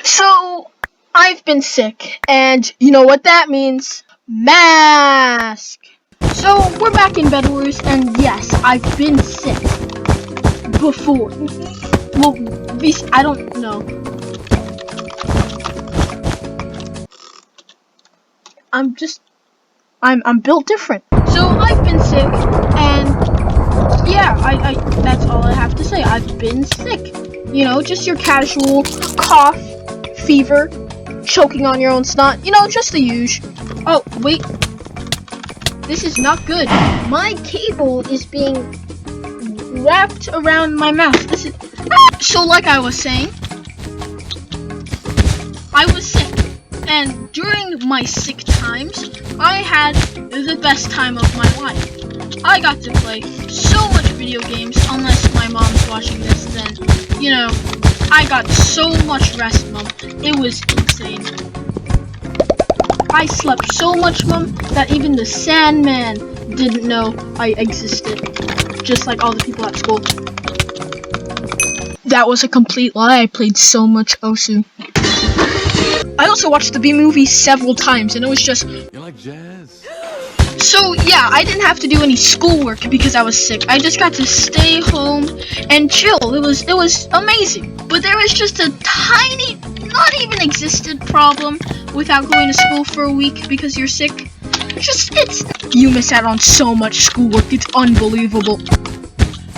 So, I've been sick, and you know what that means? Mask! So, we're back in Bed Wars, and yes, I've been sick. Before. Well, I don't know. I'm built different. So, I've been sick, and yeah, that's all I have to say. I've been sick. You know, just your casual cough, fever, choking on your own snot. You know, just the usual. Oh, wait. This is not good. My cable is being wrapped around my mouth. This is... So, like I was saying, I was sick. And during my sick times, I had the best time of my life. I got to play so much video games, unless my mom's watching this, then, you know, I got so much rest, Mom. It was insane. I slept so much, Mom, that even the Sandman didn't know I existed. Just like all the people at school. That was a complete lie. I played so much Osu. I also watched the B-movie several times, and it was just... You like jazz? So, yeah, I didn't have to do any schoolwork because I was sick. I just got to stay home and chill. It was amazing. But there was just a tiny, not even existent problem without going to school for a week because you're sick. You miss out on so much schoolwork. It's unbelievable.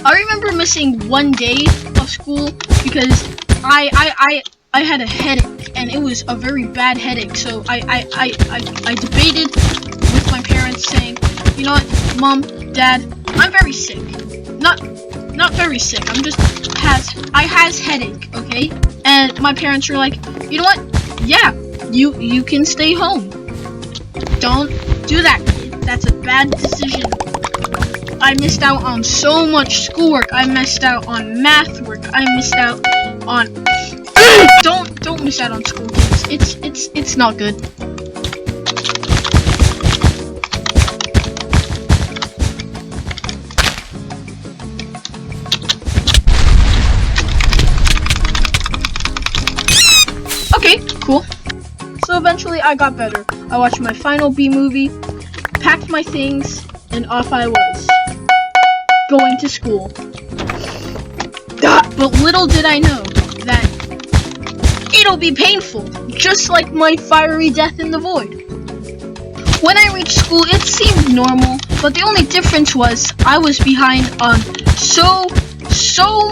I remember missing one day of school because I had a headache, and it was a very bad headache. So I debated with my parents, saying, you know what, Mom, Dad, I'm very sick. Not very sick. I'm just I has headache, okay? And my parents were like, you know what? Yeah, you can stay home. Don't do that, kid. That's a bad decision. I missed out on so much schoolwork. I missed out on math work. I missed out on don't miss out on school, kids. It's not good. Okay, cool. So eventually I got better. I watched my final B movie, packed my things, and off I was. Going to school. But little did I know that it'll be painful, just like my fiery death in the void. When I reached school, it seemed normal, but the only difference was I was behind on so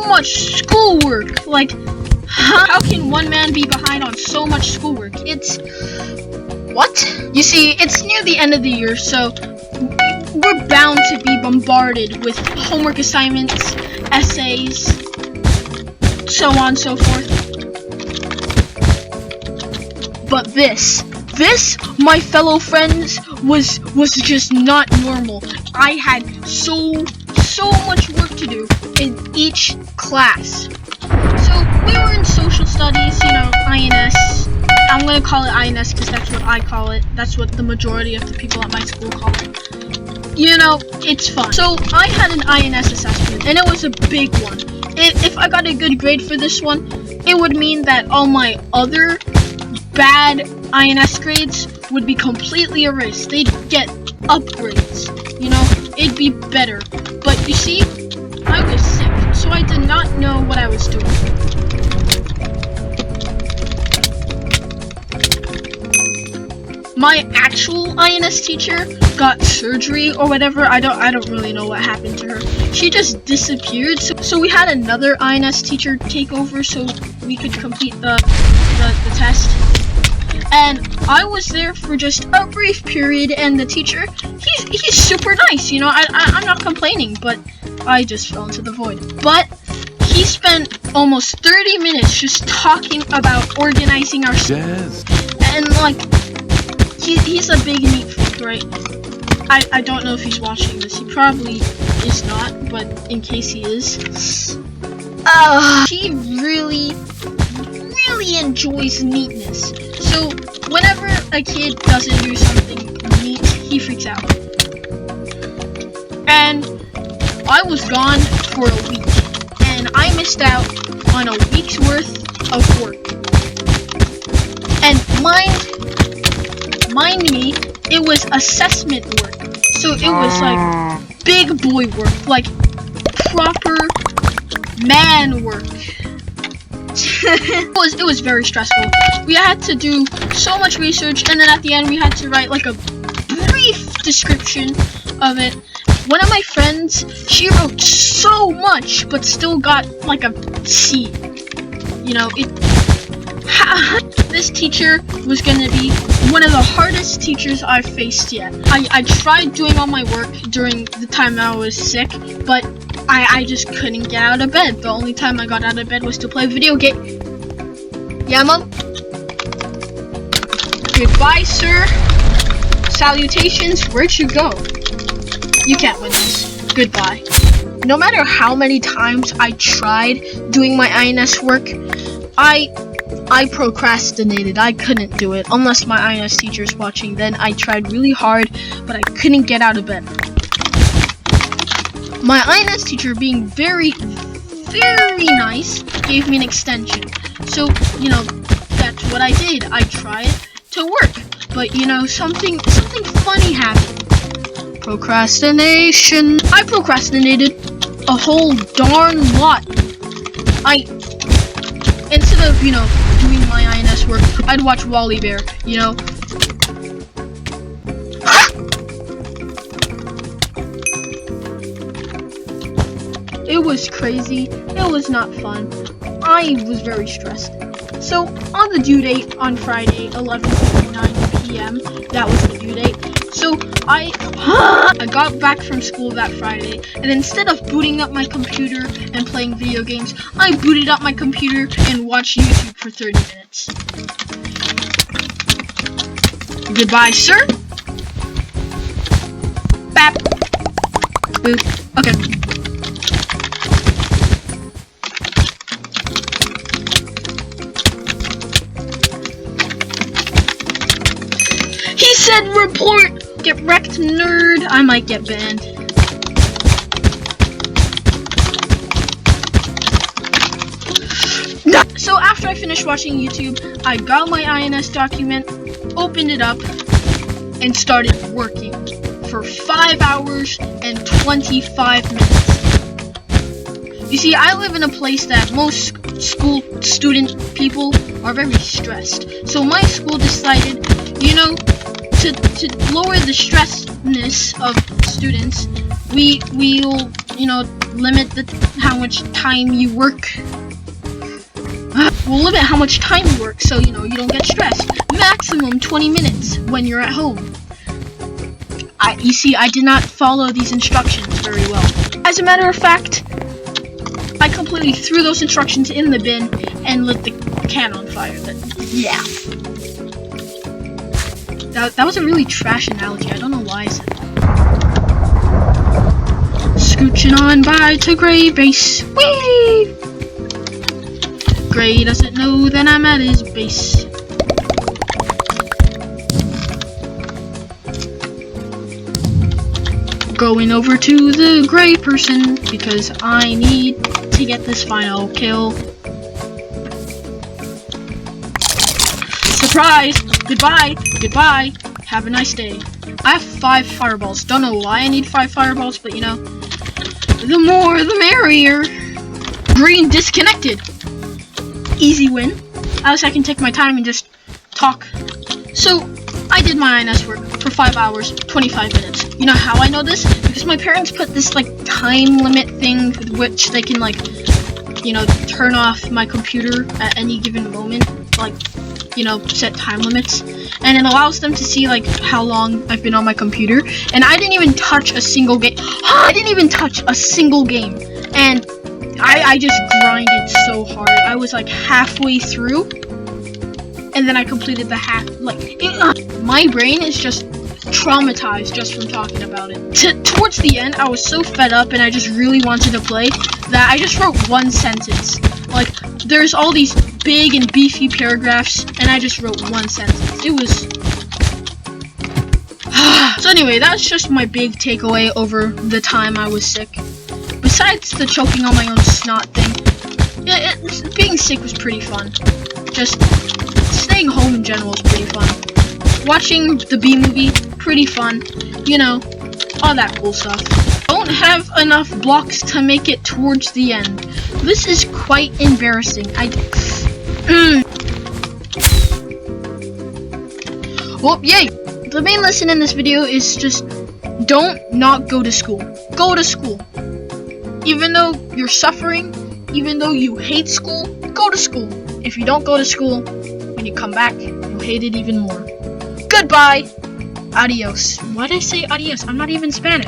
much schoolwork. Like, how can one man be behind on so much schoolwork? It's... What? You see, it's near the end of the year, so we're bound to be bombarded with homework assignments, essays, so on and so forth. But this, my fellow friends, was just not normal. I had so much work to do in each class. So we were in social studies, you know, INS. I'm gonna call it INS because that's what I call it. That's what the majority of the people at my school call it. You know, it's fun. So I had an INS assessment, and it was a big one. If I got a good grade for this one, it would mean that all my other bad INS grades would be completely erased. They'd get upgrades. You know, it'd be better. But you see, I was sick, so I did not know what I was doing. My actual INS teacher got surgery or whatever. I don't really know what happened to her. She just disappeared. So we had another INS teacher take over so we could complete the test. And I was there for just a brief period, and the teacher, he's super nice, you know, I'm not complaining, but I just fell into the void. But he spent almost 30 minutes just talking about organizing our Jazz. And like, he's a big neat freak, right? I don't know if he's watching this. He probably is not, but in case he is, he really enjoys neatness. So whenever a kid doesn't do something neat, he freaks out. And I was gone for a week, and I missed out on a week's worth of work. Mind me, it was assessment work. So it was like big boy work, like proper man work. It was very stressful. We had to do so much research, and then at the end we had to write like a brief description of it. One of my friends, she wrote so much, but still got like a C. You know, this teacher was gonna be one of the hardest teachers I've faced yet. I tried doing all my work during the time I was sick, but I just couldn't get out of bed. The only time I got out of bed was to play video game. Yeah, Mom? Goodbye, sir. Salutations, where'd you go? You can't win this. Goodbye. No matter how many times I tried doing my INS work, I procrastinated. I couldn't do it. Unless my INS teacher's watching, then I tried really hard, but I couldn't get out of bed. My INS teacher, being very, very nice, gave me an extension. So, you know, that's what I did. I tried to work. But, you know, something funny happened. Procrastination. I procrastinated a whole darn lot. Instead of, you know, doing my INS work, I'd watch Wally Bear, you know. It was crazy. It was not fun. I was very stressed. So, on the due date on Friday, 11:59 p.m., that was the due date. So, I got back from school that Friday, and instead of booting up my computer and playing video games, I booted up my computer and watched YouTube for 30 minutes. Goodbye, sir. Bap. Boop. Okay. He said report! Get wrecked, nerd! I might get banned. So after I finished watching YouTube, I got my INS document, opened it up, and started working for 5 hours and 25 minutes. You see, I live in a place that most school student people are very stressed. So my school decided, you know, to lower the stressness of students, we'll, you know, limit how much time you work. We'll limit how much time you work, so, you know, you don't get stressed. Maximum 20 minutes when you're at home. You see, I did not follow these instructions very well. As a matter of fact, I completely threw those instructions in the bin and lit the can on fire. Yeah. That was a really trash analogy. I don't know why I said that. Scooching on by to Gray base. Whee! Gray doesn't know that I'm at his base. Going over to the Gray person because I need to get this final kill. Surprise! Goodbye! Goodbye! Have a nice day. I have 5 fireballs. Don't know why I need 5 fireballs, but you know, the more the merrier. Green disconnected. Easy win. At least I can take my time and just talk. So, I did my INS work for 5 hours, 25 minutes. You know how I know this? Because my parents put this, like, time limit thing with which they can, like, you know, turn off my computer at any given moment. Like, you know, set time limits. And it allows them to see, like, how long I've been on my computer. And I didn't even touch a single game. I didn't even touch a single game. And I just grinded so hard. I was, like, halfway through. And then I completed the half. Like, my brain is just traumatized just from talking about it. Towards the end, I was so fed up and I just really wanted to play that I just wrote one sentence. Like, there's all these big and beefy paragraphs, and I just wrote one sentence. It was... So anyway, that's just my big takeaway over the time I was sick. Besides the choking on my own snot thing, yeah, being sick was pretty fun. Just staying home in general is pretty fun. watching the B movie, pretty fun. You know, all that cool stuff. Don't have enough blocks to make it towards the end. This is quite embarrassing. Well, yay! The main lesson in this video is just don't not go to school. Go to school. Even though you're suffering, even though you hate school, go to school. If you don't go to school, when you come back, you'll hate it even more. Goodbye! Adios. Why did I say adios? I'm not even Spanish.